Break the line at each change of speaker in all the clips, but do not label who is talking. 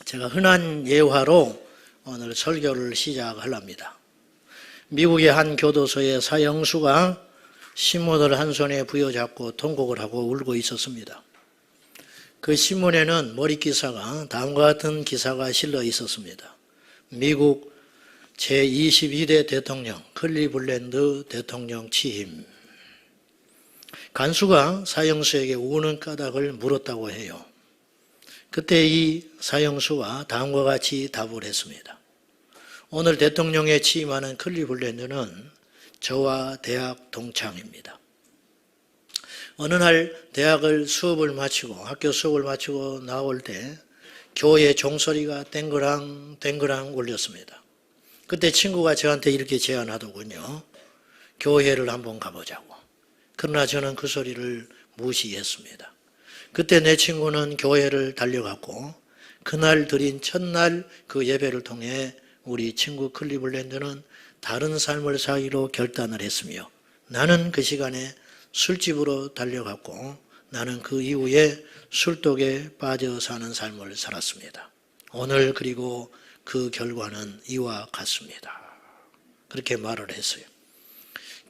제가 흔한 예화로 오늘 설교를 시작하렵니다. 미국의 한 교도소에 사형수가 신문을 한 손에 부여잡고 통곡을 하고 울고 있었습니다. 그 신문에는 머릿기사가 다음과 같은 기사가 실려 있었습니다. 미국 제22대 대통령 클리블랜드 대통령 취임. 간수가 사형수에게 우는 까닭을 물었다고 해요. 그때 이 사형수가 다음과 같이 답을 했습니다. 오늘 대통령에 취임하는 클리블랜드는 저와 대학 동창입니다. 어느 날 대학을 학교 수업을 마치고 나올 때 교회 종소리가 땡그랑 울렸습니다. 그때 친구가 저한테 이렇게 제안하더군요. 교회를 한번 가보자고. 그러나 저는 그 소리를 무시했습니다. 그때 내 친구는 교회를 달려갔고 그날 드린 첫날 그 예배를 통해 우리 친구 클리블랜드는 다른 삶을 살기로 결단을 했으며 나는 그 시간에 술집으로 달려갔고 나는 그 이후에 술독에 빠져 사는 삶을 살았습니다. 오늘 그리고 그 결과는 이와 같습니다. 그렇게 말을 했어요.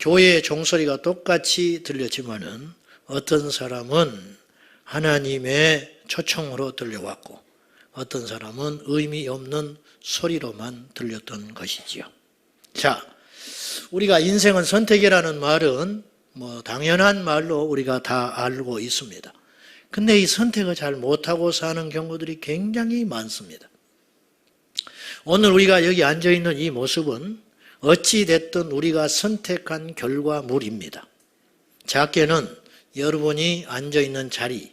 교회의 종소리가 똑같이 들렸지만은 어떤 사람은 하나님의 초청으로 들려왔고 어떤 사람은 의미 없는 소리로만 들렸던 것이지요. 자, 우리가 인생은 선택이라는 말은 당연한 말로 우리가 다 알고 있습니다. 근데 이 선택을 잘 못하고 사는 경우들이 굉장히 많습니다. 오늘 우리가 여기 앉아있는 이 모습은 어찌됐든 우리가 선택한 결과물입니다. 작게는 여러분이 앉아있는 자리,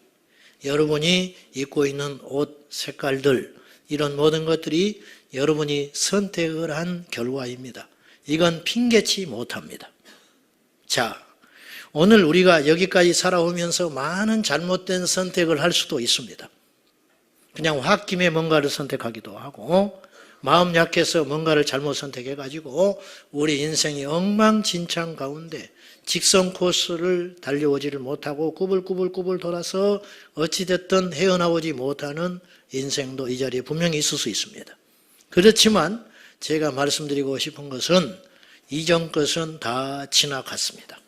여러분이 입고 있는 옷 색깔들, 이런 모든 것들이 여러분이 선택을 한 결과입니다. 이건 핑계치 못합니다. 자, 오늘 우리가 여기까지 살아오면서 많은 잘못된 선택을 할 수도 있습니다. 그냥 홧김에 뭔가를 선택하기도 하고 마음 약해서 뭔가를 잘못 선택해가지고 우리 인생이 엉망진창 가운데 직선 코스를 달려오지를 못하고 꾸불꾸불 돌아서 어찌됐든 헤어나오지 못하는 인생도 이 자리에 분명히 있을 수 있습니다. 그렇지만 제가 말씀드리고 싶은 것은 이전 것은 다 지나갔습니다.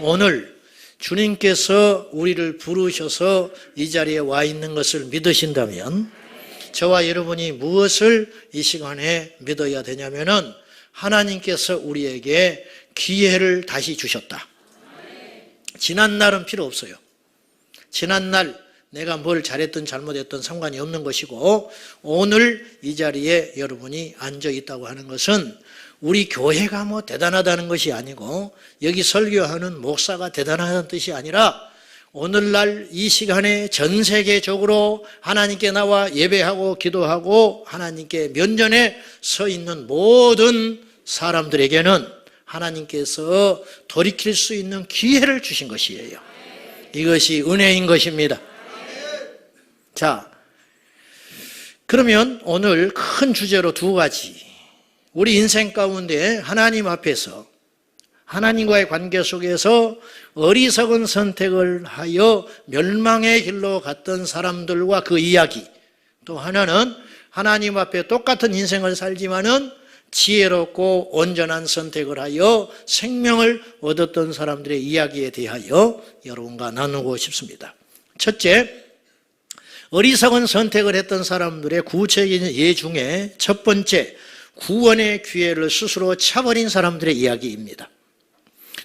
오늘 주님께서 우리를 부르셔서 이 자리에 와 있는 것을 믿으신다면 저와 여러분이 무엇을 이 시간에 믿어야 되냐면은 하나님께서 우리에게 기회를 다시 주셨다. 지난 날은 필요 없어요. 지난 날 내가 뭘 잘했든 잘못했든 상관이 없는 것이고 오늘 이 자리에 여러분이 앉아 있다고 하는 것은 우리 교회가 대단하다는 것이 아니고 여기 설교하는 목사가 대단하다는 뜻이 아니라 오늘날 이 시간에 전 세계적으로 하나님께 나와 예배하고 기도하고 하나님께 면전에 서 있는 모든 사람들에게는 하나님께서 돌이킬 수 있는 기회를 주신 것이에요. 이것이 은혜인 것입니다. 자, 그러면 오늘 큰 주제로 두 가지. 우리 인생 가운데 하나님 앞에서 하나님과의 관계 속에서 어리석은 선택을 하여 멸망의 길로 갔던 사람들과 그 이야기. 또 하나는 하나님 앞에 똑같은 인생을 살지만은 지혜롭고 온전한 선택을 하여 생명을 얻었던 사람들의 이야기에 대하여 여러분과 나누고 싶습니다. 첫째, 어리석은 선택을 했던 사람들의 구체적인 예 중에 첫 번째, 구원의 기회를 스스로 차버린 사람들의 이야기입니다.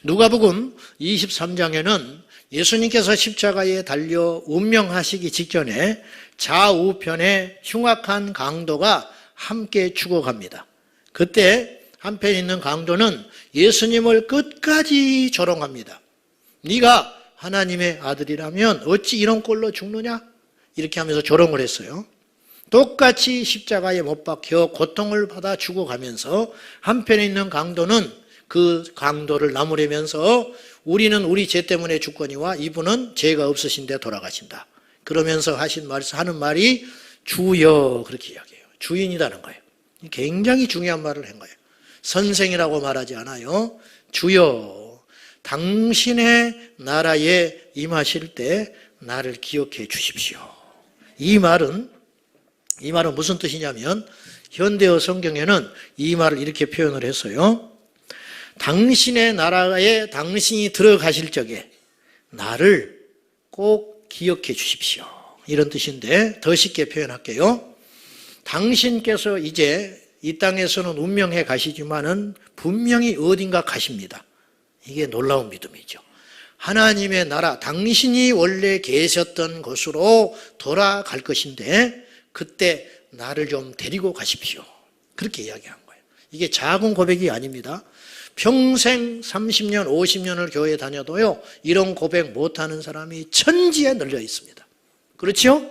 누가복음 23장에는 예수님께서 십자가에 달려 운명하시기 직전에 좌우편에 흉악한 강도가 함께 죽어갑니다. 그때 한편에 있는 강도는 예수님을 끝까지 조롱합니다. 네가 하나님의 아들이라면 어찌 이런 꼴로 죽느냐? 이렇게 하면서 조롱을 했어요. 똑같이 십자가에 못 박혀 고통을 받아 죽어가면서 한편에 있는 강도는 그 강도를 나무라면서 우리는 우리 죄 때문에 죽거니와 이분은 죄가 없으신데 돌아가신다. 그러면서 하는 말이 주여, 그렇게 이야기해요. 주인이라는 거예요. 굉장히 중요한 말을 한 거예요. 선생이라고 말하지 않아요. 주여, 당신의 나라에 임하실 때 나를 기억해 주십시오. 이 말은 이 말은 무슨 뜻이냐면 현대어 성경에는 이 말을 이렇게 표현을 했어요. 당신의 나라에 당신이 들어가실 적에 나를 꼭 기억해 주십시오. 이런 뜻인데 더 쉽게 표현할게요. 당신께서 이제 이 땅에서는 운명해 가시지만은 분명히 어딘가 가십니다. 이게 놀라운 믿음이죠. 하나님의 나라, 당신이 원래 계셨던 곳으로 돌아갈 것인데 그때 나를 좀 데리고 가십시오. 그렇게 이야기한 거예요. 이게 작은 고백이 아닙니다. 평생 30년, 50년을 교회에 다녀도요, 이런 고백 못하는 사람이 천지에 널려 있습니다. 그렇죠?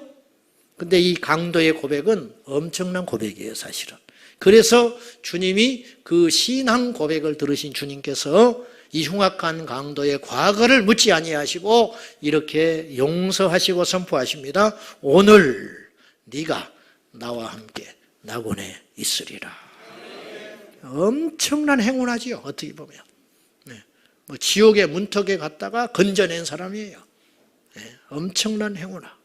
근데 이 강도의 고백은 엄청난 고백이에요, 사실은. 그래서 주님이 그 신앙 고백을 들으신 주님께서 이 흉악한 강도의 과거를 묻지 아니하시고 이렇게 용서하시고 선포하십니다. 오늘 네가 나와 함께 낙원에 있으리라. 엄청난 행운하지요, 어떻게 보면. 뭐 지옥의 문턱에 갔다가 건져낸 사람이에요. 엄청난 행운아.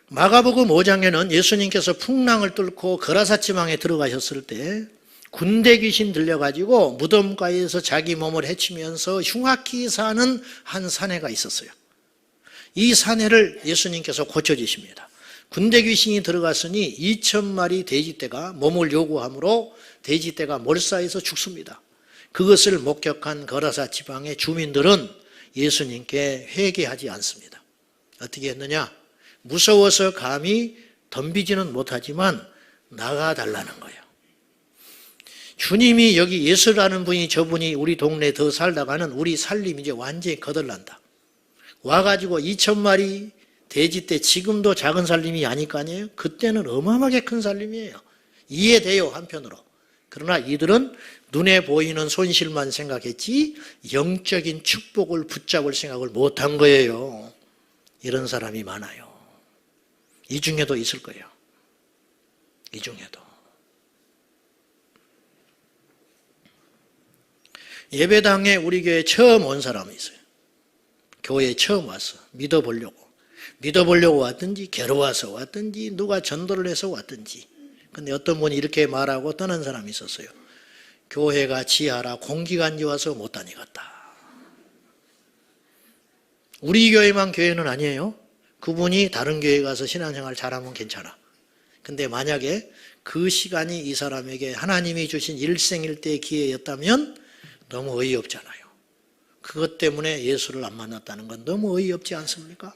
마가복음 5장에는 예수님께서 풍랑을 뚫고 거라사 지방에 들어가셨을 때 군대 귀신 들려가지고 무덤가에서 자기 몸을 해치면서 흉악히 사는 한 사내가 있었어요. 이 사내를 예수님께서 고쳐주십니다. 군대 귀신이 들어갔으니 2,000마리 돼지떼가 몸을 요구하므로 돼지떼가 몰사해서 죽습니다. 그것을 목격한 거라사 지방의 주민들은 예수님께 회개하지 않습니다. 어떻게 했느냐? 무서워서 감히 덤비지는 못하지만 나가달라는 거예요. 주님이 여기 예수라는 분이 저분이 우리 동네에 더 살다가는 우리 살림 이제 완전히 거덜난다. 와가지고 2,000마리 돼지떼 지금도 작은 살림이 아닐 거 아니에요? 그때는 어마어마하게 큰 살림이에요. 이해돼요, 한편으로. 그러나 이들은 눈에 보이는 손실만 생각했지 영적인 축복을 붙잡을 생각을 못한 거예요. 이런 사람이 많아요. 이 중에도 있을 거예요. 이 중에도. 예배당에 우리 교회에 처음 온 사람이 있어요. 교회에 처음 왔어. 믿어보려고 왔든지 괴로워서 왔든지 누가 전도를 해서 왔든지. 근데 어떤 분이 이렇게 말하고 떠난 사람이 있었어요. 교회가 지하라 공기관지 와서 못 다니겠다. 우리 교회만 교회는 아니에요. 그분이 다른 교회 가서 신앙생활 잘하면 괜찮아. 근데 만약에 그 시간이 이 사람에게 하나님이 주신 일생일대의 기회였다면 너무 어이없잖아요. 그것 때문에 예수를 안 만났다는 건 너무 어이없지 않습니까?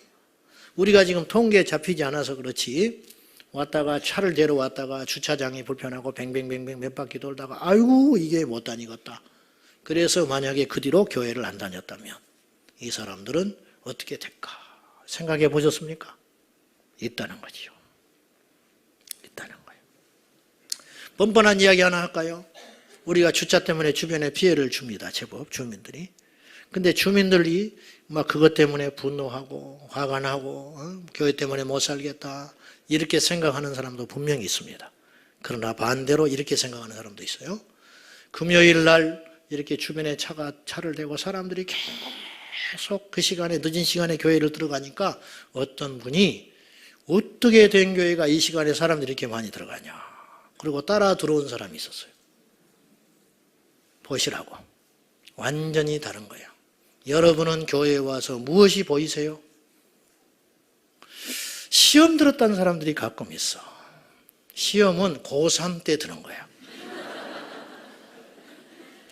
우리가 지금 통계에 잡히지 않아서 그렇지 왔다가 차를 데려왔다가 주차장이 불편하고 뱅뱅뱅뱅 몇 바퀴 돌다가 아이고 이게 못 다니겠다. 그래서 만약에 그 뒤로 교회를 안 다녔다면 이 사람들은 어떻게 될까? 생각해 보셨습니까? 있다는 거지요. 있다는 거예요. 뻔뻔한 이야기 하나 할까요? 우리가 주차 때문에 주변에 피해를 줍니다. 제법 주민들이. 근데 주민들이 막 그것 때문에 분노하고 화가 나고 교회 때문에 못 살겠다 이렇게 생각하는 사람도 분명히 있습니다. 그러나 반대로 이렇게 생각하는 사람도 있어요. 금요일 날 이렇게 주변에 차를 대고 사람들이 계속 그 시간에 늦은 시간에 교회를 들어가니까 어떤 분이 어떻게 된 교회가 이 시간에 사람들이 이렇게 많이 들어가냐. 그리고 따라 들어온 사람이 있었어요. 보시라고. 완전히 다른 거예요. 여러분은 교회에 와서 무엇이 보이세요? 시험 들었다는 사람들이 가끔 있어. 시험은 고3 때 드는 거야.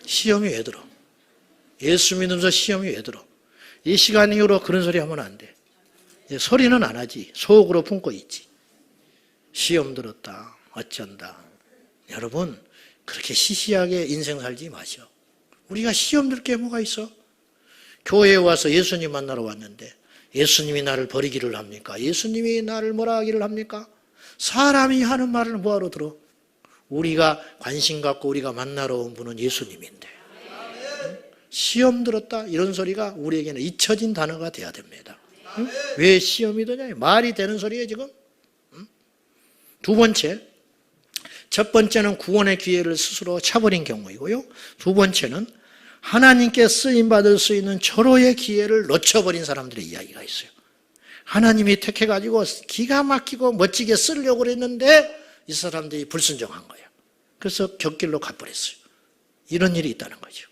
시험이 왜 들어? 예수 믿으면서 시험이 왜 들어? 이 시간 이후로 그런 소리 하면 안 돼. 소리는 안 하지. 속으로 품고 있지. 시험 들었다. 어쩐다. 여러분 그렇게 시시하게 인생 살지 마셔. 우리가 시험 들 게 뭐가 있어? 교회에 와서 예수님 만나러 왔는데 예수님이 나를 버리기를 합니까? 예수님이 나를 뭐라 하기를 합니까? 사람이 하는 말을 뭐하러 들어? 우리가 관심 갖고 우리가 만나러 온 분은 예수님인데 시험 들었다 이런 소리가 우리에게는 잊혀진 단어가 돼야 됩니다. 응? 왜 시험이 되냐? 말이 되는 소리예요 지금. 응? 두 번째, 첫 번째는 구원의 기회를 스스로 차버린 경우이고요. 두 번째는 하나님께 쓰임받을 수 있는 절호의 기회를 놓쳐버린 사람들의 이야기가 있어요. 하나님이 택해가지고 기가 막히고 멋지게 쓰려고 그랬는데 이 사람들이 불순종한 거예요. 그래서 곁길로 가버렸어요. 이런 일이 있다는 거죠.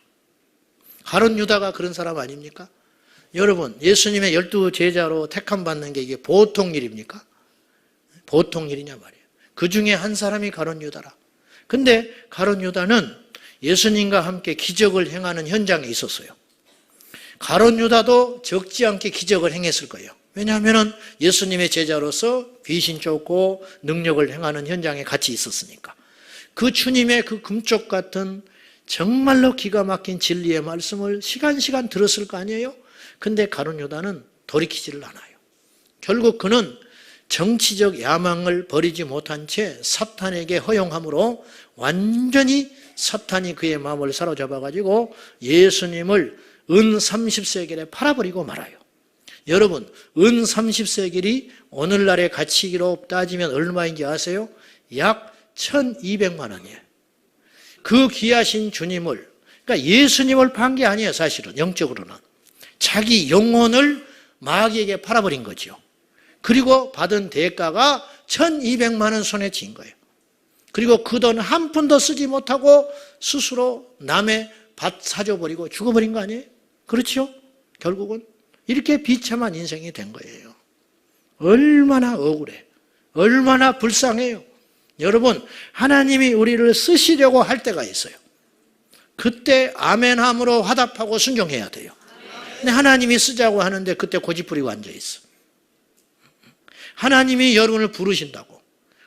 가룟 유다가 그런 사람 아닙니까? 여러분, 예수님의 12 제자로 택함 받는 게 이게 보통 일입니까? 보통 일이냐 말이에요. 그 중에 한 사람이 가룟 유다라. 근데 가룟 유다는 예수님과 함께 기적을 행하는 현장에 있었어요. 가룟 유다도 적지 않게 기적을 행했을 거예요. 왜냐하면 예수님의 제자로서 귀신 쫓고 능력을 행하는 현장에 같이 있었으니까. 그 주님의 그 금쪽 같은 정말로 기가 막힌 진리의 말씀을 시간 들었을 거 아니에요? 근데 가룟 유다는 돌이키지를 않아요. 결국 그는 정치적 야망을 버리지 못한 채 사탄에게 허용함으로 완전히 사탄이 그의 마음을 사로잡아가지고 예수님을 은 30세겔에 팔아버리고 말아요. 여러분, 은 30세겔이 오늘날의 가치로 따지면 얼마인지 아세요? 약 1200만 원이에요. 그 귀하신 주님을, 그러니까 예수님을 판 게 아니에요, 사실은. 영적으로는. 자기 영혼을 마귀에게 팔아버린 거죠. 그리고 받은 대가가 1200만 원 손에 쥔 거예요. 그리고 그 돈 한 푼도 쓰지 못하고 스스로 남의 밭 사줘버리고 죽어버린 거 아니에요? 그렇죠? 결국은 이렇게 비참한 인생이 된 거예요. 얼마나 억울해. 얼마나 불쌍해요. 여러분, 하나님이 우리를 쓰시려고 할 때가 있어요. 그때 아멘함으로 화답하고 순종해야 돼요. 근데 하나님이 쓰자고 하는데 그때 고집부리고 앉아있어. 하나님이 여러분을 부르신다고,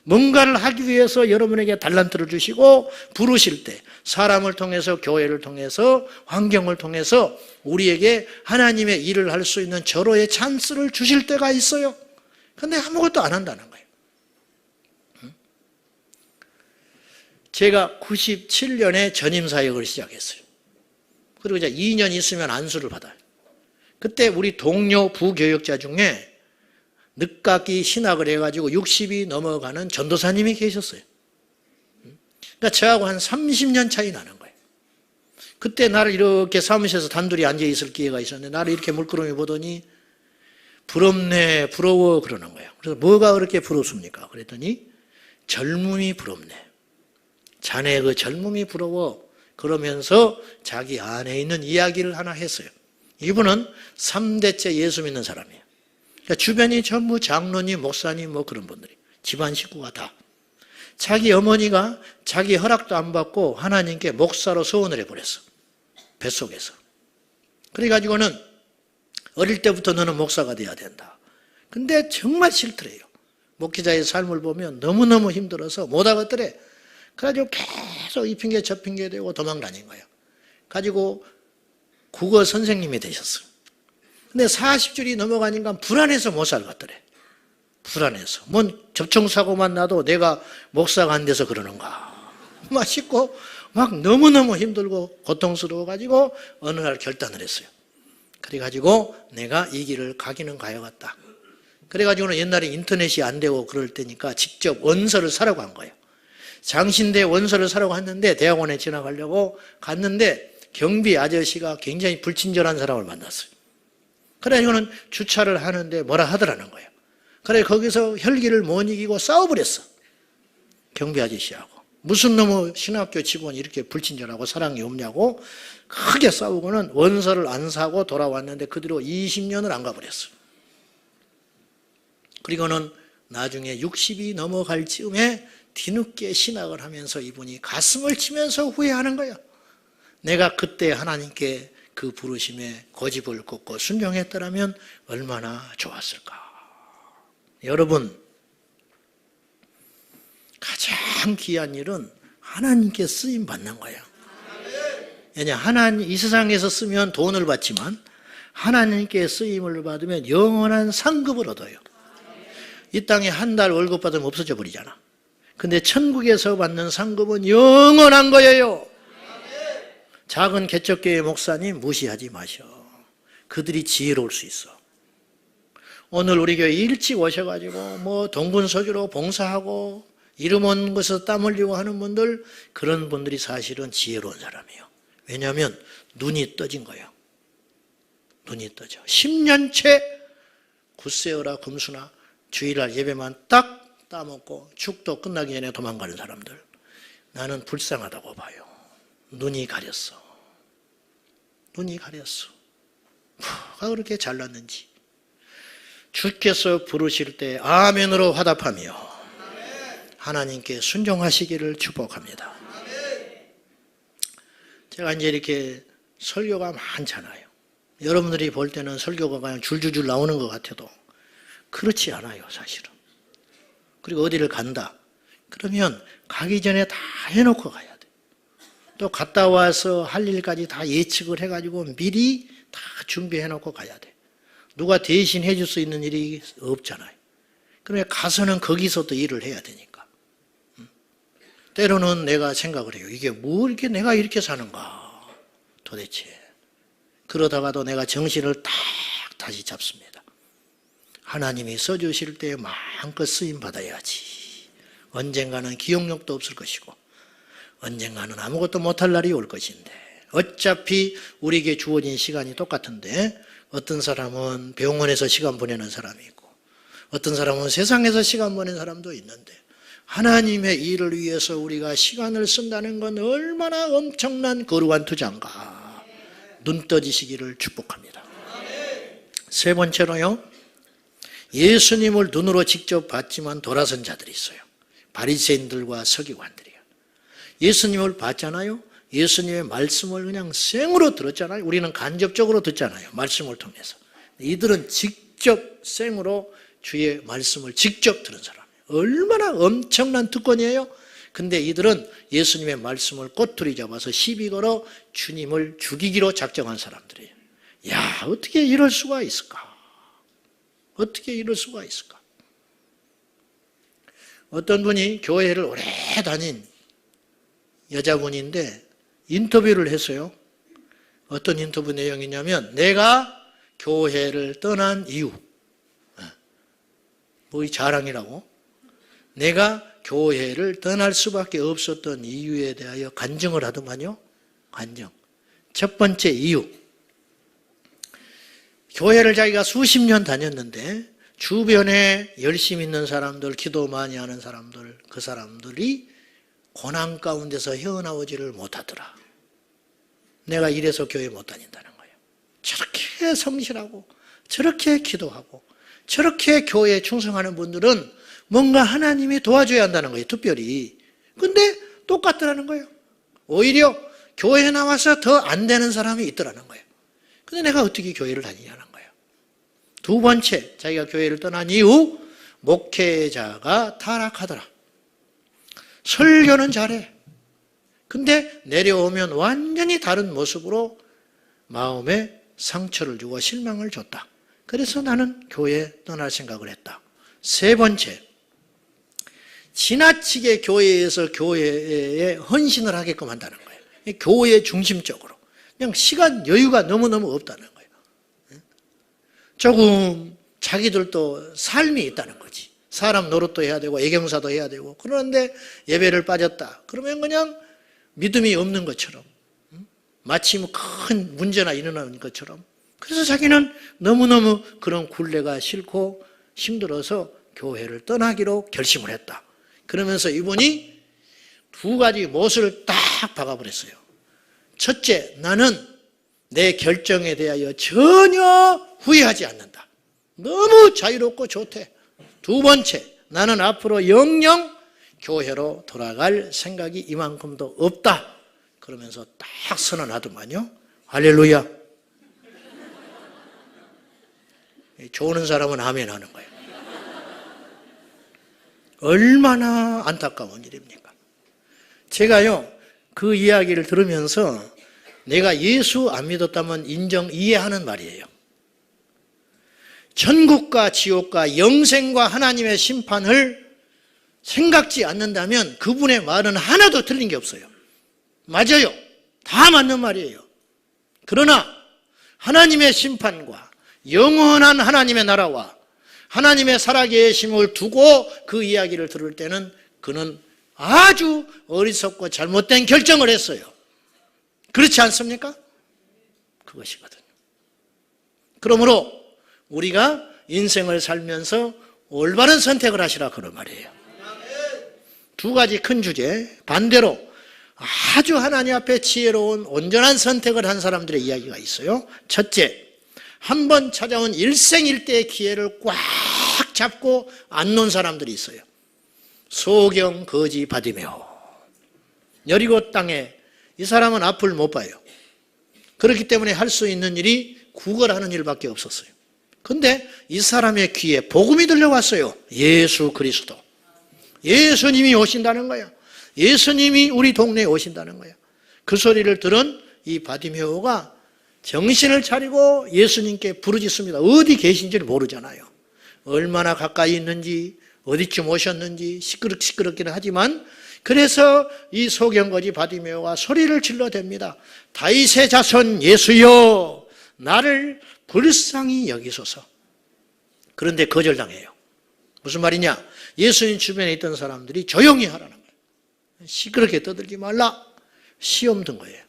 뭔가를 하기 위해서 여러분에게 달란트를 주시고 부르실 때 사람을 통해서, 교회를 통해서, 환경을 통해서 우리에게 하나님의 일을 할 수 있는 절호의 찬스를 주실 때가 있어요. 근데 아무것도 안 한다는 거예요. 제가 97년에 전임사역을 시작했어요. 그리고 이제 2년 있으면 안수를 받아요. 그때 우리 동료 부교역자 중에 늦깎이 신학을 해가지고 60이 넘어가는 전도사님이 계셨어요. 그러니까 저하고 한 30년 차이 나는 거예요. 그때 나를 이렇게 사무실에서 단둘이 앉아있을 기회가 있었는데 나를 이렇게 물끄러미 보더니 부럽네, 부러워 그러는 거예요. 그래서 뭐가 그렇게 부럽습니까? 그랬더니 젊음이 부럽네. 자네 그 젊음이 부러워. 그러면서 자기 안에 있는 이야기를 하나 했어요. 이분은 3대째 예수 믿는 사람이에요. 그러니까 주변이 전부 장로님, 목사님 뭐 그런 분들이, 집안 식구가 다. 자기 어머니가 자기 허락도 안 받고 하나님께 목사로 서원을 해버렸어. 뱃속에서. 그래가지고는 어릴 때부터 너는 목사가 돼야 된다. 근데 정말 싫더래요. 목회자의 삶을 보면 너무너무 힘들어서 못하겠더래. 그래가지고 계속 이 핑계 저 핑계 대고 도망 다닌 거예요. 가지고 국어 선생님이 되셨어요. 근데 40줄이 넘어가니까 불안해서 못 살겠더래. 불안해서. 뭔 접촉사고만 나도 내가 목사가 안 돼서 그러는가. 막 싶고 막 너무너무 힘들고 고통스러워가지고 어느 날 결단을 했어요. 그래가지고 내가 이 길을 가기는 가야겠다. 그래가지고는 옛날에 인터넷이 안 되고 그럴 때니까 직접 원서를 사라고 한 거예요. 장신대 원서를 사라고 했는데 대학원에 지나가려고 갔는데 경비 아저씨가 굉장히 불친절한 사람을 만났어요. 그래 이거는 주차를 하는데 뭐라 하더라는 거예요. 그래 거기서 혈기를 못 이기고 싸워버렸어. 경비 아저씨하고. 무슨 놈의 신학교 직원이 이렇게 불친절하고 사랑이 없냐고 크게 싸우고는 원서를 안 사고 돌아왔는데 그 뒤로 20년을 안 가버렸어. 그리고는 나중에 60이 넘어갈 즈음에 뒤늦게 신학을 하면서 이분이 가슴을 치면서 후회하는 거예요. 내가 그때 하나님께 그 부르심에 고집을 꺾고 순종했더라면 얼마나 좋았을까. 여러분, 가장 귀한 일은 하나님께 쓰임 받는 거예요. 왜냐, 하나님 이 세상에서 쓰면 돈을 받지만 하나님께 쓰임을 받으면 영원한 상급을 얻어요. 이 땅에 한 달 월급 받으면 없어져 버리잖아. 근데 천국에서 받는 상급은 영원한 거예요. 작은 개척교회 목사님 무시하지 마셔. 그들이 지혜로울 수 있어. 오늘 우리 교회 일찍 오셔가지고 뭐 동분서주로 봉사하고 이름 온 곳에서 땀 흘리고 하는 분들, 그런 분들이 사실은 지혜로운 사람이에요. 왜냐하면 눈이 떠진 거예요. 눈이 떠져. 10년째 굿세어라 금수나 주일날 예배만 딱 따먹고 축도 끝나기 전에 도망가는 사람들, 나는 불쌍하다고 봐요. 눈이 가렸어. 눈이 가렸어. 뭐가 그렇게 잘났는지. 주께서 부르실 때 아멘으로 화답하며 하나님께 순종하시기를 축복합니다. 제가 이제 이렇게 설교가 많잖아요. 여러분들이 볼 때는 설교가 그냥 줄줄줄 나오는 것 같아도 그렇지 않아요, 사실은. 그리고 어디를 간다 그러면 가기 전에 다 해놓고 가야 돼. 또 갔다 와서 할 일까지 다 예측을 해가지고 미리 다 준비해놓고 가야 돼. 누가 대신 해줄 수 있는 일이 없잖아요. 그러면 가서는 거기서 또 일을 해야 되니까. 때로는 내가 생각을 해요. 이게 뭐 이렇게 내가 이렇게 사는가 도대체. 그러다가도 내가 정신을 딱 다시 잡습니다. 하나님이 써주실 때 마음껏 쓰임 받아야지. 언젠가는 기억력도 없을 것이고 언젠가는 아무것도 못할 날이 올 것인데 어차피 우리에게 주어진 시간이 똑같은데 어떤 사람은 병원에서 시간 보내는 사람이 있고 어떤 사람은 세상에서 시간 보내는 사람도 있는데 하나님의 일을 위해서 우리가 시간을 쓴다는 건 얼마나 엄청난 거룩한 투자인가. 눈 떠지시기를 축복합니다. 세 번째로요. 예수님을 눈으로 직접 봤지만 돌아선 자들이 있어요. 바리새인들과 서기관들이요. 예수님을 봤잖아요. 예수님의 말씀을 그냥 생으로 들었잖아요. 우리는 간접적으로 듣잖아요. 말씀을 통해서. 이들은 직접 생으로 주의 말씀을 직접 들은 사람이에요. 얼마나 엄청난 특권이에요. 근데 이들은 예수님의 말씀을 꼬투리 잡아서 시비 걸어 주님을 죽이기로 작정한 사람들이에요. 야, 어떻게 이럴 수가 있을까? 어떻게 이럴 수가 있을까? 어떤 분이 교회를 오래 다닌 여자분인데 인터뷰를 했어요. 어떤 인터뷰 내용이냐면 내가 교회를 떠난 이유. 뭐 이 자랑이라고? 내가 교회를 떠날 수밖에 없었던 이유에 대하여 간증을 하더만요. 간증. 첫 번째 이유. 교회를 자기가 수십 년 다녔는데 주변에 열심히 있는 사람들, 기도 많이 하는 사람들, 그 사람들이 고난 가운데서 헤어나오지를 못하더라. 내가 이래서 교회 못 다닌다는 거예요. 저렇게 성실하고 저렇게 기도하고 저렇게 교회에 충성하는 분들은 뭔가 하나님이 도와줘야 한다는 거예요. 특별히. 근데 똑같더라는 거예요. 오히려 교회에 나와서 더 안 되는 사람이 있더라는 거예요. 근데 내가 어떻게 교회를 다니냐는 거예요. 두 번째, 자기가 교회를 떠난 이후 목회자가 타락하더라. 설교는 잘해. 근데 내려오면 완전히 다른 모습으로 마음에 상처를 주고 실망을 줬다. 그래서 나는 교회에 떠날 생각을 했다. 세 번째, 지나치게 교회에서 교회에 헌신을 하게끔 한다는 거예요. 교회 중심적으로. 그냥 시간 여유가 너무너무 없다는 거예요. 조금 자기들도 삶이 있다는 거지. 사람 노릇도 해야 되고 애경사도 해야 되고 그런데 예배를 빠졌다. 그러면 그냥 믿음이 없는 것처럼 마치 뭐 큰 문제나 일어나는 것처럼 그래서 자기는 너무너무 그런 굴레가 싫고 힘들어서 교회를 떠나기로 결심을 했다. 그러면서 이분이 두 가지 못을 딱 박아버렸어요. 첫째, 나는 내 결정에 대하여 전혀 후회하지 않는다. 너무 자유롭고 좋대. 두 번째, 나는 앞으로 영영 교회로 돌아갈 생각이 이만큼도 없다. 그러면서 딱 선언하더만요. 할렐루야. 좋은 사람은 아멘 하는 거예요. 얼마나 안타까운 일입니까? 제가요, 그 이야기를 들으면서 내가 예수 안 믿었다면 이해하는 말이에요. 천국과 지옥과 영생과 하나님의 심판을 생각지 않는다면 그분의 말은 하나도 틀린 게 없어요. 맞아요. 다 맞는 말이에요. 그러나 하나님의 심판과 영원한 하나님의 나라와 하나님의 살아계심을 두고 그 이야기를 들을 때는 그는 아주 어리석고 잘못된 결정을 했어요. 그렇지 않습니까? 그것이거든요. 그러므로 우리가 인생을 살면서 올바른 선택을 하시라 그런 말이에요. 두 가지 큰 주제, 반대로 아주 하나님 앞에 지혜로운 온전한 선택을 한 사람들의 이야기가 있어요. 첫째, 한 번 찾아온 일생일대의 기회를 꽉 잡고 안 놓은 사람들이 있어요. 소경, 거지, 바디메오. 여리고 땅에 이 사람은 앞을 못 봐요. 그렇기 때문에 할 수 있는 일이 구걸하는 일밖에 없었어요. 근데 이 사람의 귀에 복음이 들려왔어요. 예수 그리스도. 예수님이 오신다는 거야. 예수님이 우리 동네에 오신다는 거야. 그 소리를 들은 이 바디메오가 정신을 차리고 예수님께 부르짖습니다. 어디 계신지를 모르잖아요. 얼마나 가까이 있는지, 어디쯤 오셨는지 시끄럽기는 하지만, 그래서 이 소경거지 바디메오가 소리를 질러댑니다. 다윗의 자손 예수여, 나를 불쌍히 여기소서. 그런데 거절당해요. 무슨 말이냐? 예수님 주변에 있던 사람들이 조용히 하라는 거예요. 시끄럽게 떠들지 말라. 시험 든 거예요.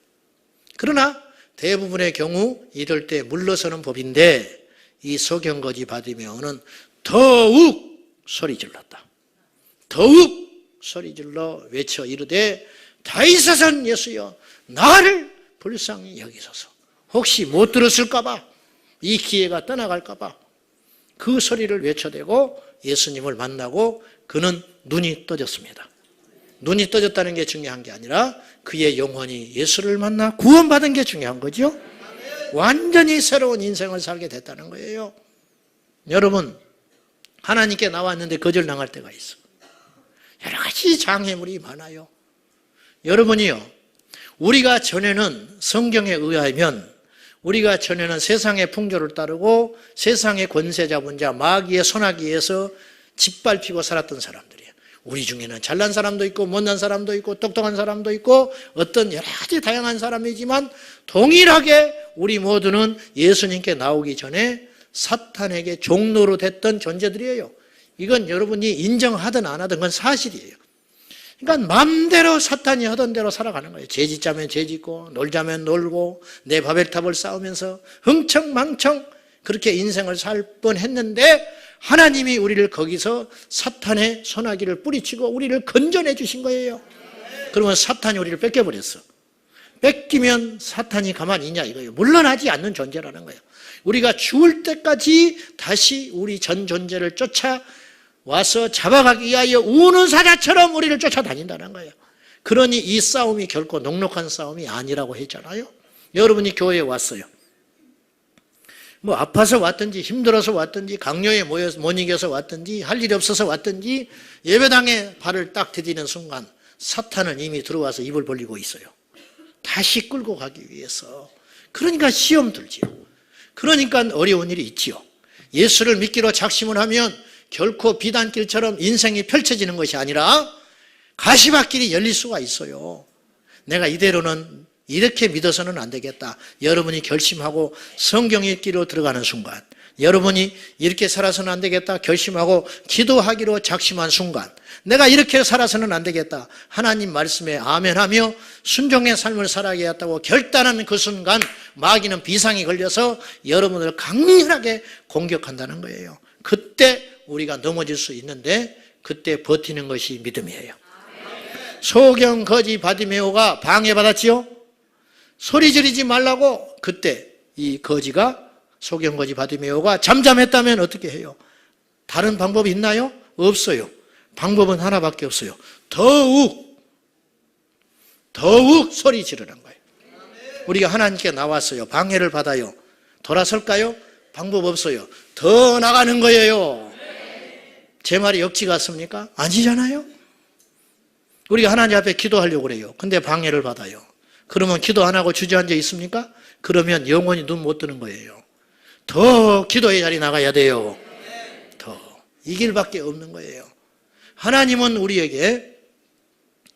그러나 대부분의 경우 이럴 때 물러서는 법인데, 이 소경거지 바디메오는 더욱 소리 질렀다. 더욱 소리 질러 외쳐 이르되 다윗의 자손 예수여, 나를 불쌍히 여기소서. 혹시 못 들었을까 봐, 이 기회가 떠나갈까 봐 그 소리를 외쳐대고 예수님을 만나고 그는 눈이 떠졌습니다. 눈이 떠졌다는 게 중요한 게 아니라 그의 영혼이 예수를 만나 구원받은 게 중요한 거죠. 완전히 새로운 인생을 살게 됐다는 거예요. 여러분, 하나님께 나왔는데 거절당할 때가 있어. 여러 가지 장애물이 많아요. 여러분이요, 우리가 전에는 성경에 의하면 우리가 전에는 세상의 풍조를 따르고 세상의 권세 잡은 자, 마귀의 손아귀에서 짓밟히고 살았던 사람들이에요. 우리 중에는 잘난 사람도 있고 못난 사람도 있고 똑똑한 사람도 있고 어떤 여러 가지 다양한 사람이지만 동일하게 우리 모두는 예수님께 나오기 전에 사탄에게 종로로 됐던 존재들이에요. 이건 여러분이 인정하든 안 하든 건 사실이에요. 그러니까 마음대로 사탄이 하던 대로 살아가는 거예요. 죄 짓자면 죄 짓고 놀자면 놀고 내 바벨탑을 쌓으면서 흥청망청 그렇게 인생을 살 뻔했는데 하나님이 우리를 거기서 사탄의 소나기를 뿌리치고 우리를 건져내 주신 거예요. 그러면 사탄이 우리를 뺏겨버렸어. 뺏기면 사탄이 가만히 있냐 이거예요. 물러나지 않는 존재라는 거예요. 우리가 죽을 때까지 다시 우리 전 존재를 쫓아와서 잡아가기 위하여 우는 사자처럼 우리를 쫓아다닌다는 거예요. 그러니 이 싸움이 결코 녹록한 싸움이 아니라고 했잖아요. 여러분이 교회에 왔어요. 뭐 아파서 왔든지 힘들어서 왔든지 강요에 못 이겨서 왔든지 할 일이 없어서 왔든지 예배당에 발을 딱 디디는 순간 사탄은 이미 들어와서 입을 벌리고 있어요. 다시 끌고 가기 위해서. 그러니까 시험 들지요. 그러니까 어려운 일이 있지요. 예수를 믿기로 작심을 하면 결코 비단길처럼 인생이 펼쳐지는 것이 아니라 가시밭길이 열릴 수가 있어요. 내가 이대로는 이렇게 믿어서는 안 되겠다. 여러분이 결심하고 성경 읽기로 들어가는 순간, 여러분이 이렇게 살아서는 안 되겠다 결심하고 기도하기로 작심한 순간, 내가 이렇게 살아서는 안 되겠다 하나님 말씀에 아멘하며 순종의 삶을 살아야겠다고 결단하는 그 순간 마귀는 비상이 걸려서 여러분을 강렬하게 공격한다는 거예요. 그때 우리가 넘어질 수 있는데 그때 버티는 것이 믿음이에요. 소경 거지 바디메오가 방해받았지요. 소리 지르지 말라고. 그때 이 거지가, 소경 거지 바디메오가 잠잠했다면 어떻게 해요? 다른 방법이 있나요? 없어요. 방법은 하나밖에 없어요. 더욱 소리 지르는 거예요. 우리가 하나님께 나왔어요. 방해를 받아요. 돌아설까요? 방법 없어요. 더 나가는 거예요. 제 말이 억지 같습니까? 아니잖아요. 우리가 하나님 앞에 기도하려고 그래요. 근데 방해를 받아요. 그러면 기도 안 하고 주저앉아 있습니까? 그러면 영원히 눈 못 뜨는 거예요. 더 기도의 자리 나가야 돼요. 더. 이 길밖에 없는 거예요. 하나님은 우리에게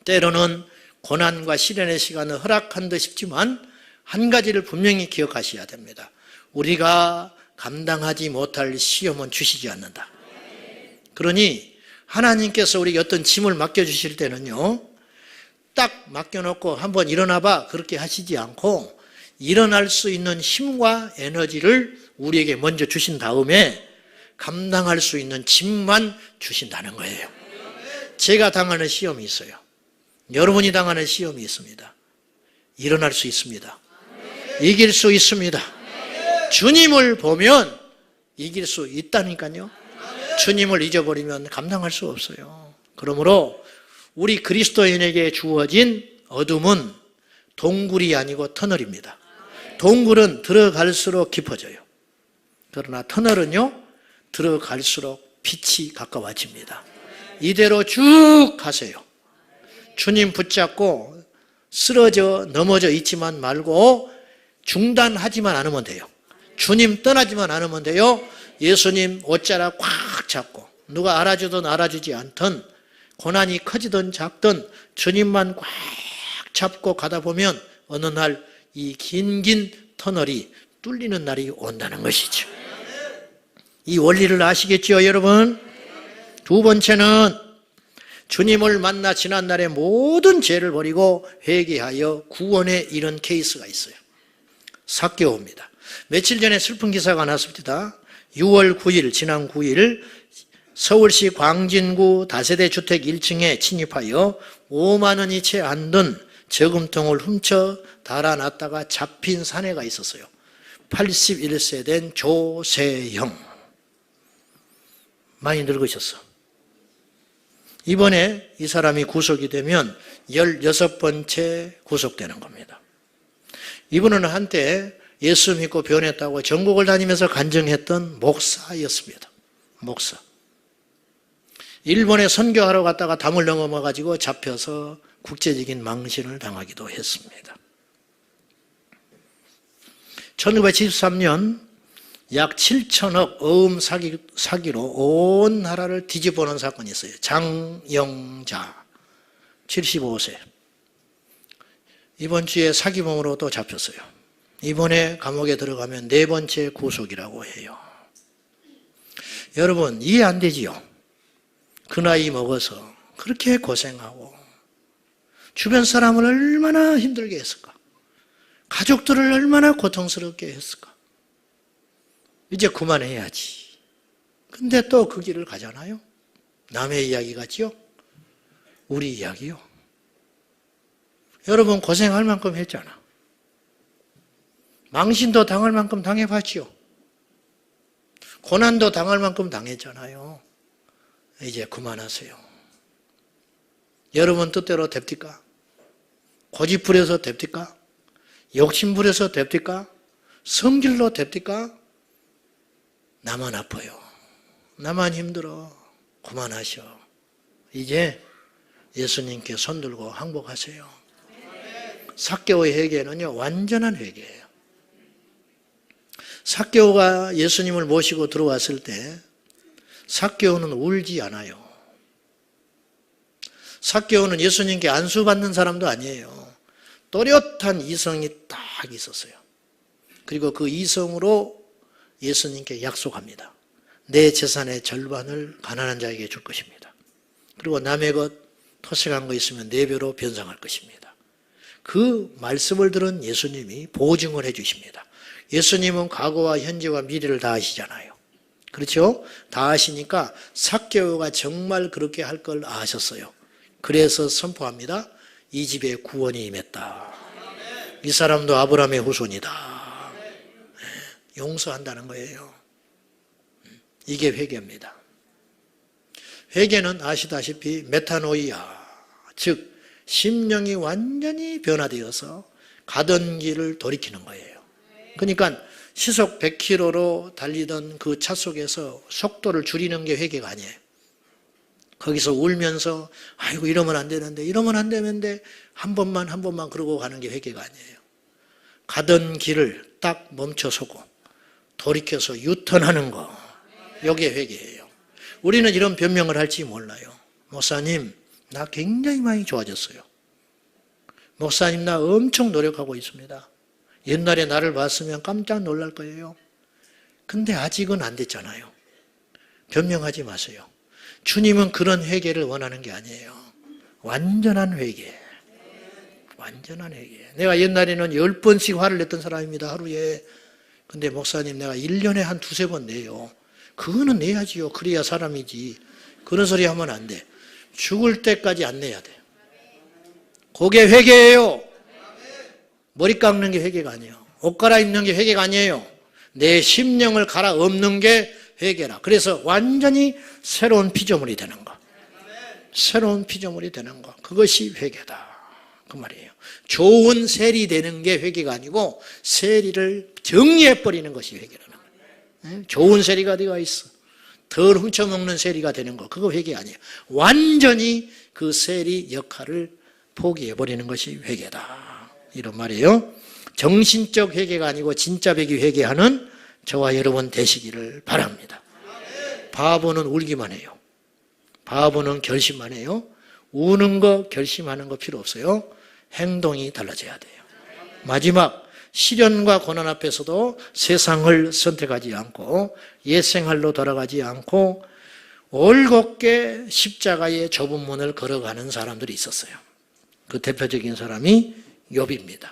때로는 고난과 시련의 시간을 허락한 듯 싶지만 한 가지를 분명히 기억하셔야 됩니다. 우리가 감당하지 못할 시험은 주시지 않는다. 그러니 하나님께서 우리에게 어떤 짐을 맡겨주실 때는요, 딱 맡겨놓고 한번 일어나봐 그렇게 하시지 않고 일어날 수 있는 힘과 에너지를 우리에게 먼저 주신 다음에 감당할 수 있는 짐만 주신다는 거예요. 제가 당하는 시험이 있어요. 여러분이 당하는 시험이 있습니다. 일어날 수 있습니다. 이길 수 있습니다. 주님을 보면 이길 수 있다니까요. 주님을 잊어버리면 감당할 수 없어요. 그러므로 우리 그리스도인에게 주어진 어둠은 동굴이 아니고 터널입니다. 동굴은 들어갈수록 깊어져요. 그러나 터널은요, 들어갈수록 빛이 가까워집니다. 이대로 쭉 가세요. 주님 붙잡고 쓰러져 넘어져 있지만 말고 중단하지만 않으면 돼요. 주님 떠나지만 않으면 돼요. 예수님 옷자락 꽉 잡고 누가 알아주든 알아주지 않든 고난이 커지든 작든 주님만 꽉 잡고 가다 보면 어느 날 이 긴 터널이 뚫리는 날이 온다는 것이죠. 이 원리를 아시겠죠, 여러분? 두 번째는 주님을 만나 지난날의 모든 죄를 버리고 회개하여 구원에 이른 케이스가 있어요. 삭개오입니다. 며칠 전에 슬픈 기사가 났습니다. 6월 9일, 지난 9일 서울시 광진구 다세대 주택 1층에 침입하여 5만 원이 채 안 든 저금통을 훔쳐 달아놨다가 잡힌 사내가 있었어요. 81세 된 조세형. 많이 늙으셨어. 이번에 이 사람이 구속이 되면 16번째 구속되는 겁니다. 이분은 한때 예수 믿고 변했다고 전국을 다니면서 간증했던 목사였습니다. 목사. 일본에 선교하러 갔다가 담을 넘어가지고 잡혀서 국제적인 망신을 당하기도 했습니다. 1973년 약 7천억 어음 사기로 온 나라를 뒤집어놓은 사건이 있어요. 장영자 75세. 이번 주에 사기범으로 또 잡혔어요. 이번에 감옥에 들어가면 4번째 구속이라고 해요. 여러분, 이해 안 되지요? 그 나이 먹어서 그렇게 고생하고 주변 사람을 얼마나 힘들게 했을까? 가족들을 얼마나 고통스럽게 했을까? 이제 그만해야지. 근데 또 그 길을 가잖아요. 남의 이야기 같지요? 우리 이야기요. 여러분 고생할 만큼 했잖아. 망신도 당할 만큼 당해봤지요. 고난도 당할 만큼 당했잖아요. 이제 그만하세요. 여러분 뜻대로 됩니까? 고집부려서 됩니까? 욕심부려서 됩니까? 성질로 됩니까? 나만 아파요. 나만 힘들어. 그만하셔. 이제 예수님께 손들고 항복하세요. 삭개오의 회개는요, 완전한 회개예요. 삭개오가 예수님을 모시고 들어왔을 때 삭개오는 울지 않아요. 삭개오는 예수님께 안수받는 사람도 아니에요. 또렷한 이성이 딱 있었어요. 그리고 그 이성으로 예수님께 약속합니다. 내 재산의 절반을 가난한 자에게 줄 것입니다. 그리고 남의 것 토색한 거 있으면 4배로 변상할 것입니다. 그 말씀을 들은 예수님이 보증을 해 주십니다. 예수님은 과거와 현재와 미래를 다 아시잖아요. 그렇죠? 다 아시니까 삭개오가 정말 그렇게 할 걸 아셨어요. 그래서 선포합니다. 이 집에 구원이 임했다. 이 사람도 아브라함의 후손이다. 용서한다는 거예요. 이게 회개입니다. 회개는 아시다시피 메타노이아, 즉 심령이 완전히 변화되어서 가던 길을 돌이키는 거예요. 그러니까 시속 100km로 달리던 그 차 속에서 속도를 줄이는 게 회개가 아니에요. 거기서 울면서 아이고 이러면 안 되는데 이러면 안 되는데 한 번만 그러고 가는 게 회개가 아니에요. 가던 길을 딱 멈춰서고 돌이켜서 유턴하는 거, 이게 회개예요. 우리는 이런 변명을 할지 몰라요. 목사님, 나 굉장히 많이 좋아졌어요. 목사님, 나 엄청 노력하고 있습니다. 옛날에 나를 봤으면 깜짝 놀랄 거예요. 근데 아직은 안 됐잖아요. 변명하지 마세요. 주님은 그런 회개를 원하는 게 아니에요. 완전한 회개. 완전한 회개. 내가 옛날에는 10번씩 화를 냈던 사람입니다, 하루에. 근데 목사님, 내가 1년에 한 2-3번 내요. 그거는 내야지요. 그래야 사람이지. 그런 소리 하면 안 돼. 죽을 때까지 안 내야 돼. 그게 회개예요. 머리 깎는 게 회개가 아니에요. 옷 갈아입는 게 회개가 아니에요. 내 심령을 갈아엎는 게 회개라. 그래서 완전히 새로운 피조물이 되는 거. 새로운 피조물이 되는 거. 그것이 회개다. 그 말이에요. 좋은 세리 되는 게 회개가 아니고 세리를 정리해버리는 것이 회개라는 거예요. 좋은 세리가 어디가 있어. 덜 훔쳐먹는 세리가 되는 거. 그거 회개 아니에요. 완전히 그 세리 역할을 포기해버리는 것이 회개다. 이런 말이에요. 정신적 회개가 아니고 진짜 회개하는 저와 여러분 되시기를 바랍니다. 바보는 울기만 해요. 바보는 결심만 해요. 우는 거 결심하는 거 필요 없어요. 행동이 달라져야 돼요. 마지막 시련과 고난 앞에서도 세상을 선택하지 않고 옛생활로 돌아가지 않고 올곧게 십자가의 좁은 문을 걸어가는 사람들이 있었어요. 그 대표적인 사람이 욥입니다.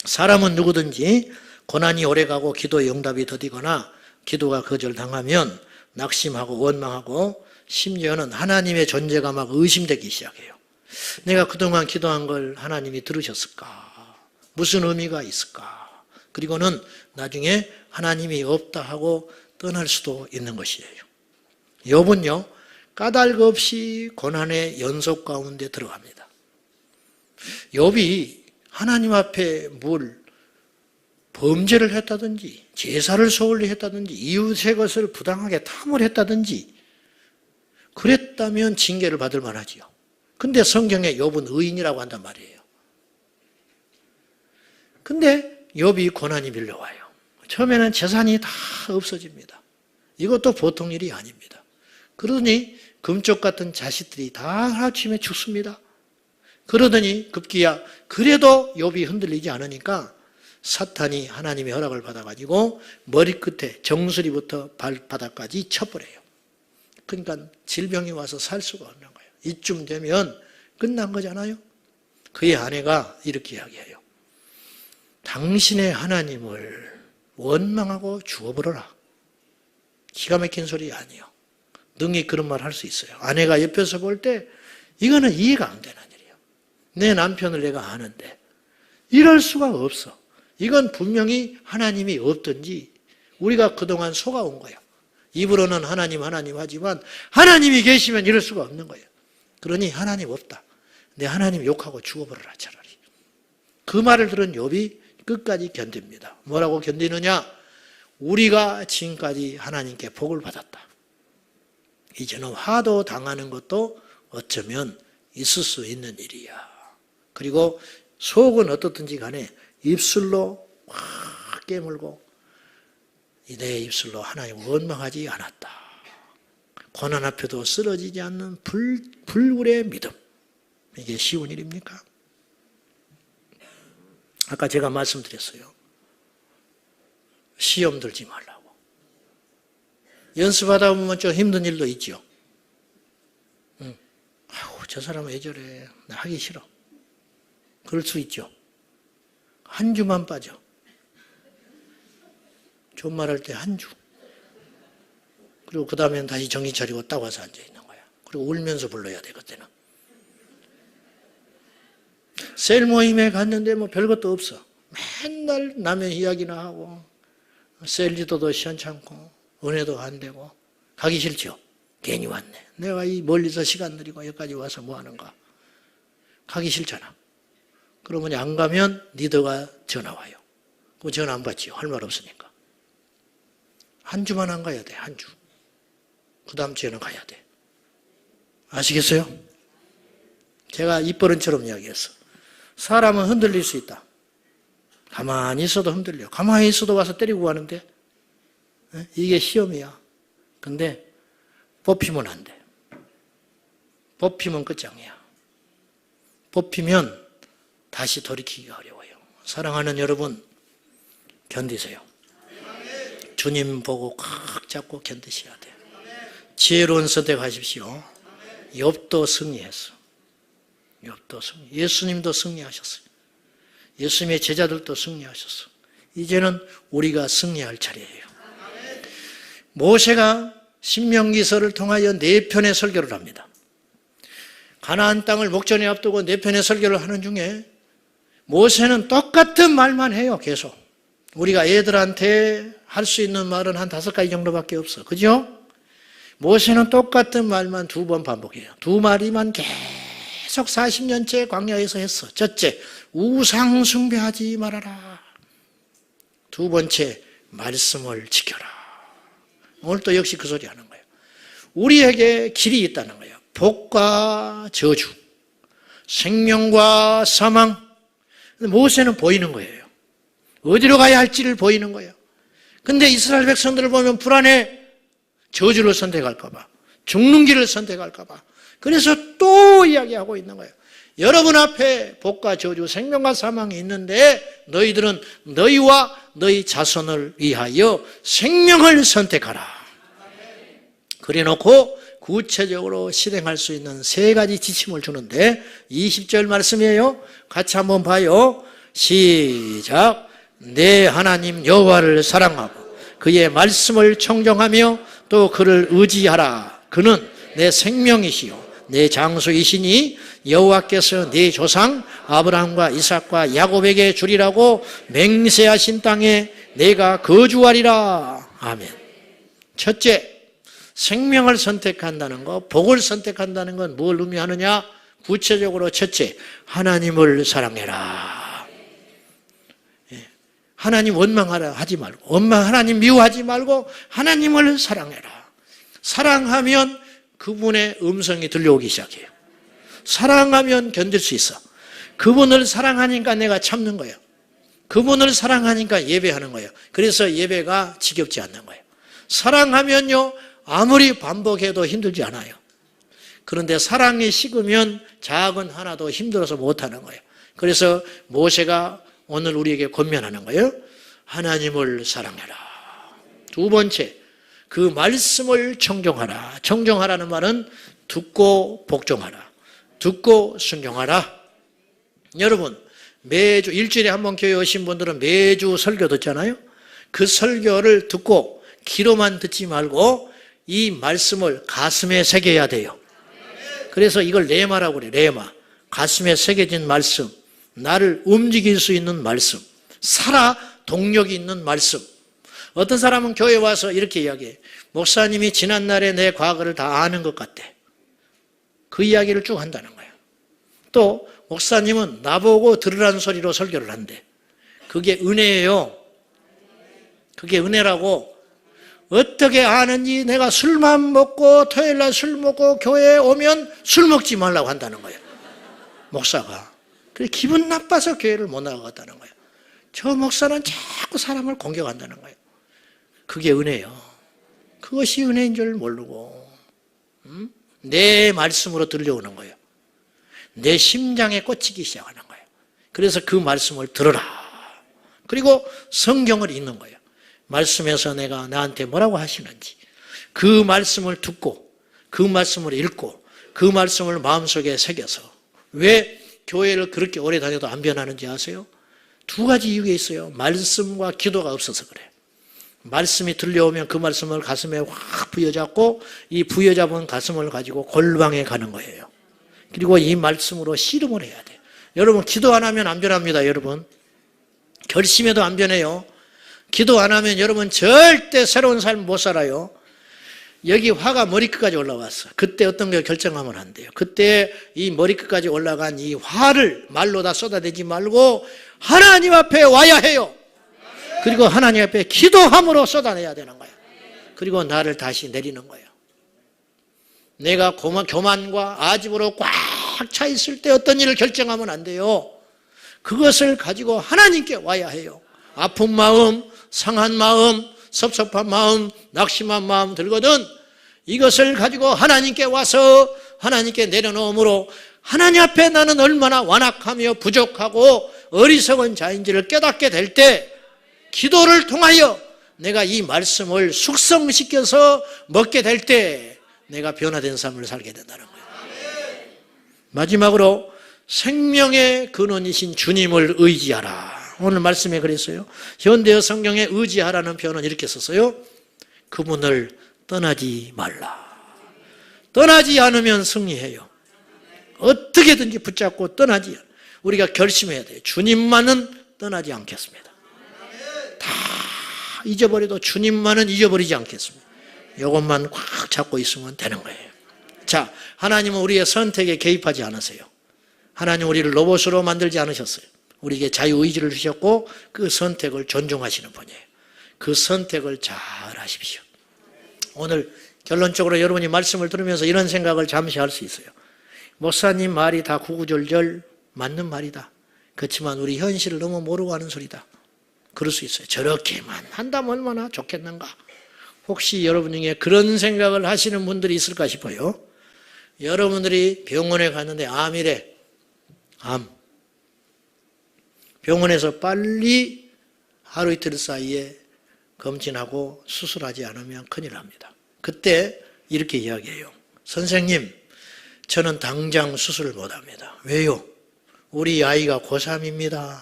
사람은 누구든지 고난이 오래가고 기도의 응답이 더디거나 기도가 거절당하면 낙심하고 원망하고 심지어는 하나님의 존재가 막 의심되기 시작해요. 내가 그동안 기도한 걸 하나님이 들으셨을까? 무슨 의미가 있을까? 그리고는 나중에 하나님이 없다 하고 떠날 수도 있는 것이에요. 욥은요, 까닭 없이 고난의 연속 가운데 들어갑니다. 욥이 하나님 앞에 뭘 범죄를 했다든지 제사를 소홀히 했다든지 이웃의 것을 부당하게 탐을 했다든지 그랬다면 징계를 받을 만하지요. 근데 성경에 욥은 의인이라고 한단 말이에요. 근데 욥이 고난이 밀려와요. 처음에는 재산이 다 없어집니다. 이것도 보통 일이 아닙니다. 그러더니 금쪽 같은 자식들이 다 하루아침에 죽습니다. 그러더니 급기야 그래도 욥이 흔들리지 않으니까 사탄이 하나님의 허락을 받아가지고 머리끝에 정수리부터 발바닥까지 쳐버려요. 그러니까 질병이 와서 살 수가 없는 거예요. 이쯤 되면 끝난 거잖아요. 그의 아내가 이렇게 이야기해요. 당신의 하나님을 원망하고 죽어버려라. 기가 막힌 소리 아니에요. 능히 그런 말 할 수 있어요. 아내가 옆에서 볼 때 이거는 이해가 안 되는 일이에요. 내 남편을 내가 아는데 이럴 수가 없어. 이건 분명히 하나님이 없든지 우리가 그동안 속아온 거예요. 입으로는 하나님 하지만 하나님이 계시면 이럴 수가 없는 거예요. 그러니 하나님 없다. 내 하나님 욕하고 죽어버려라 차라리. 그 말을 들은 욥이 끝까지 견딥니다. 뭐라고 견디느냐? 우리가 지금까지 하나님께 복을 받았다. 이제는 화도 당하는 것도 어쩌면 있을 수 있는 일이야. 그리고 속은 어떻든지 간에 입술로 확 깨물고 내 입술로 하나님 원망하지 않았다. 고난 앞에도 쓰러지지 않는 불굴의 믿음. 이게 쉬운 일입니까? 아까 제가 말씀드렸어요. 시험 들지 말라고. 연습하다 보면 좀 힘든 일도 있죠. 아우, 저 사람 왜 저래? 나 하기 싫어. 그럴 수 있죠. 한 주만 빠져. 존말할 때 한 주. 그리고 그 다음엔 다시 정신 차리고 딱 와서 앉아 있는 거야. 그리고 울면서 불러야 돼, 그때는. 셀 모임에 갔는데 뭐 별것도 없어. 맨날 남의 이야기나 하고, 셀 지도도 시원찮고, 은혜도 안 되고, 가기 싫죠? 괜히 왔네. 내가 이 멀리서 시간 들이고 여기까지 와서 뭐 하는가? 가기 싫잖아. 그러면 안 가면 리더가 전화 와요. 그럼 전화 안 받지요. 할 말 없으니까. 한 주만 안 가야 돼, 한 주. 그 다음 주에는 가야 돼. 아시겠어요? 제가 입버릇처럼 이야기했어. 사람은 흔들릴 수 있다. 가만히 있어도 흔들려. 가만히 있어도 와서 때리고 가는데 이게 시험이야. 근데 뽑히면 안 돼. 뽑히면 끝장이야. 뽑히면 다시 돌이키기가 어려워요. 사랑하는 여러분, 견디세요. 주님 보고 꽉 잡고 견디셔야 돼요. 지혜로운 선택하십시오. 욥도 승리했어. 욥도 승리. 예수님도 승리하셨어요. 예수님의 제자들도 승리하셨어. 이제는 우리가 승리할 차례예요. 모세가 신명기서를 통하여 4편의 설교를 합니다. 가나안 땅을 목전에 앞두고 4편의 설교를 하는 중에 모세는 똑같은 말만 해요. 계속. 우리가 애들한테 할 수 있는 말은 한 5가지 정도밖에 없어. 그죠? 모세는 똑같은 말만 2번 반복해요. 2마디만 계속 40년째 광야에서 했어. 첫째, 우상 숭배하지 말아라. 2번째, 말씀을 지켜라. 오늘 또 역시 그 소리 하는 거예요. 우리에게 길이 있다는 거예요. 복과 저주, 생명과 사망. 모세는 보이는 거예요. 어디로 가야 할지를 보이는 거예요. 근데 이스라엘 백성들을 보면 불안해. 저주를 선택할까 봐, 죽는 길을 선택할까 봐. 그래서 또 이야기하고 있는 거예요. 여러분 앞에 복과 저주, 생명과 사망이 있는데 너희들은 너희와 너희 자손을 위하여 생명을 선택하라. 그래놓고 구체적으로 실행할 수 있는 3가지 지침을 주는데 20절 말씀이에요. 같이 한번 봐요. 시작. 내 하나님 여호와를 사랑하고 그의 말씀을 청정하며 또 그를 의지하라. 그는 내 생명이시요 내 장수이시니 여호와께서 네 조상 아브라함과 이삭과 야곱에게 주리라고 맹세하신 땅에 내가 거주하리라. 아멘. 첫째, 생명을 선택한다는 것, 복을 선택한다는 건 뭘 의미하느냐? 구체적으로 첫째, 하나님을 사랑해라. 하나님 원망하라 하지 말고, 하나님 미워하지 말고 하나님을 사랑해라. 사랑하면 그분의 음성이 들려오기 시작해요. 사랑하면 견딜 수 있어. 그분을 사랑하니까 내가 참는 거예요. 그분을 사랑하니까 예배하는 거예요. 그래서 예배가 지겹지 않는 거예요. 사랑하면요, 아무리 반복해도 힘들지 않아요. 그런데 사랑이 식으면 작은 하나도 힘들어서 못하는 거예요. 그래서 모세가 오늘 우리에게 권면하는 거예요. 하나님을 사랑해라. 2번째, 그 말씀을 청정하라. 청정하라는 말은 듣고 복종하라. 듣고 순종하라. 여러분, 매주 일주일에 한 번 교회 오신 분들은 매주 설교 듣잖아요. 그 설교를 듣고 귀로만 듣지 말고 이 말씀을 가슴에 새겨야 돼요. 그래서 이걸 레마라고 그래요. 레마. 가슴에 새겨진 말씀. 나를 움직일 수 있는 말씀. 살아 동력이 있는 말씀. 어떤 사람은 교회에 와서 이렇게 이야기해요. 목사님이 지난날에 내 과거를 다 아는 것 같대. 그 이야기를 쭉 한다는 거예요. 또 목사님은 나보고 들으라는 소리로 설교를 한대. 그게 은혜예요. 그게 은혜라고. 어떻게 아는지 내가 술만 먹고 토요일날 술 먹고 교회에 오면 술 먹지 말라고 한다는 거예요. 목사가. 그래서 기분 나빠서 교회를 못 나가겠다는 거예요. 저 목사는 자꾸 사람을 공격한다는 거예요. 그게 은혜예요. 그것이 은혜인 줄 모르고 내 말씀으로 들려오는 거예요. 내 심장에 꽂히기 시작하는 거예요. 그래서 그 말씀을 들어라. 그리고 성경을 읽는 거예요. 말씀에서 내가 나한테 뭐라고 하시는지 그 말씀을 듣고 그 말씀을 읽고 그 말씀을 마음속에 새겨서 왜 교회를 그렇게 오래 다녀도 안 변하는지 아세요? 2가지 이유가 있어요. 말씀과 기도가 없어서 그래요. 말씀이 들려오면 그 말씀을 가슴에 확 부여잡고 이 부여잡은 가슴을 가지고 골방에 가는 거예요. 그리고 이 말씀으로 씨름을 해야 돼요. 여러분 기도 안 하면 안 변합니다. 여러분 결심해도 안 변해요. 기도 안 하면 여러분 절대 새로운 삶 못 살아요. 여기 화가 머리끝까지 올라왔어. 그때 어떤 걸 결정하면 안 돼요. 그때 이 머리끝까지 올라간 이 화를 말로 다 쏟아내지 말고 하나님 앞에 와야 해요. 그리고 하나님 앞에 기도함으로 쏟아내야 되는 거예요. 그리고 나를 다시 내리는 거예요. 내가 교만과 아집으로 꽉 차 있을 때 어떤 일을 결정하면 안 돼요. 그것을 가지고 하나님께 와야 해요. 아픈 마음, 상한 마음, 섭섭한 마음, 낙심한 마음 들거든 이것을 가지고 하나님께 와서 하나님께 내려놓음으로 하나님 앞에 나는 얼마나 완악하며 부족하고 어리석은 자인지를 깨닫게 될 때 기도를 통하여 내가 이 말씀을 숙성시켜서 먹게 될 때 내가 변화된 삶을 살게 된다는 거예요. 마지막으로 생명의 근원이신 주님을 의지하라. 오늘 말씀에 그랬어요. 현대어 성경에 의지하라는 표현은 이렇게 썼어요. 그분을 떠나지 말라. 떠나지 않으면 승리해요. 어떻게든지 붙잡고 떠나지, 우리가 결심해야 돼요. 주님만은 떠나지 않겠습니다. 다 잊어버려도 주님만은 잊어버리지 않겠습니다. 이것만 꽉 잡고 있으면 되는 거예요. 자, 하나님은 우리의 선택에 개입하지 않으세요. 하나님 우리를 로봇으로 만들지 않으셨어요. 우리에게 자유의지를 주셨고 그 선택을 존중하시는 분이에요. 그 선택을 잘 하십시오. 오늘 결론적으로 여러분이 말씀을 들으면서 이런 생각을 잠시 할 수 있어요. 목사님 말이 다 구구절절 맞는 말이다. 그렇지만 우리 현실을 너무 모르고 하는 소리다. 그럴 수 있어요. 저렇게만 한다면 얼마나 좋겠는가. 혹시 여러분 중에 그런 생각을 하시는 분들이 있을까 싶어요. 여러분들이 병원에 갔는데 암이래. 암. 병원에서 빨리 하루 이틀 사이에 검진하고 수술하지 않으면 큰일 납니다. 그때 이렇게 이야기해요. 선생님, 저는 당장 수술을 못합니다. 왜요? 우리 아이가 고3입니다.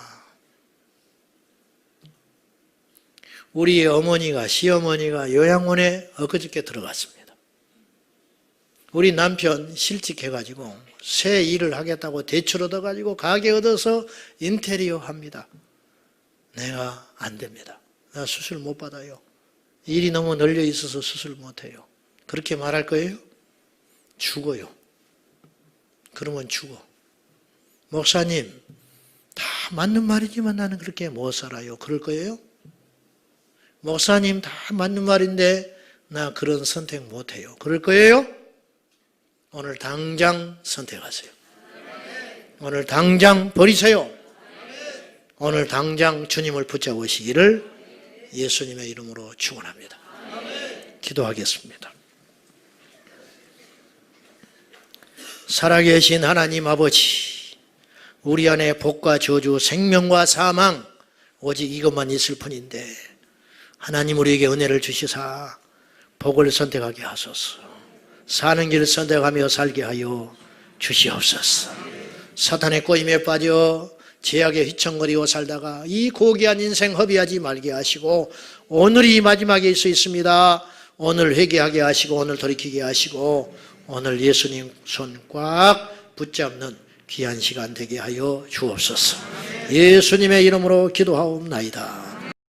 우리 어머니가, 시어머니가 요양원에 엊그저께 들어갔습니다. 우리 남편 실직해가지고 새 일을 하겠다고 대출 얻어가지고 가게 얻어서 인테리어 합니다. 내가 안 됩니다. 나 수술 못 받아요. 일이 너무 널려 있어서 수술 못 해요. 그렇게 말할 거예요? 죽어요. 그러면 죽어. 목사님, 다 맞는 말이지만 나는 그렇게 못 살아요. 그럴 거예요? 목사님, 다 맞는 말인데 나 그런 선택 못 해요. 그럴 거예요? 오늘 당장 선택하세요. 오늘 당장 버리세요. 오늘 당장 주님을 붙잡으시기를 예수님의 이름으로 축원합니다. 기도하겠습니다. 살아계신 하나님 아버지, 우리 안에 복과 저주, 생명과 사망 오직 이것만 있을 뿐인데 하나님 우리에게 은혜를 주시사 복을 선택하게 하소서. 사는 길을 선택하며 살게 하여 주시옵소서. 사탄의 꼬임에 빠져 죄악에 휘청거리고 살다가 이 고귀한 인생 허비하지 말게 하시고 오늘이 마지막일 수 있습니다. 오늘 회개하게 하시고 오늘 돌이키게 하시고 오늘 예수님 손 꽉 붙잡는 귀한 시간 되게 하여 주옵소서. 예수님의 이름으로 기도하옵나이다.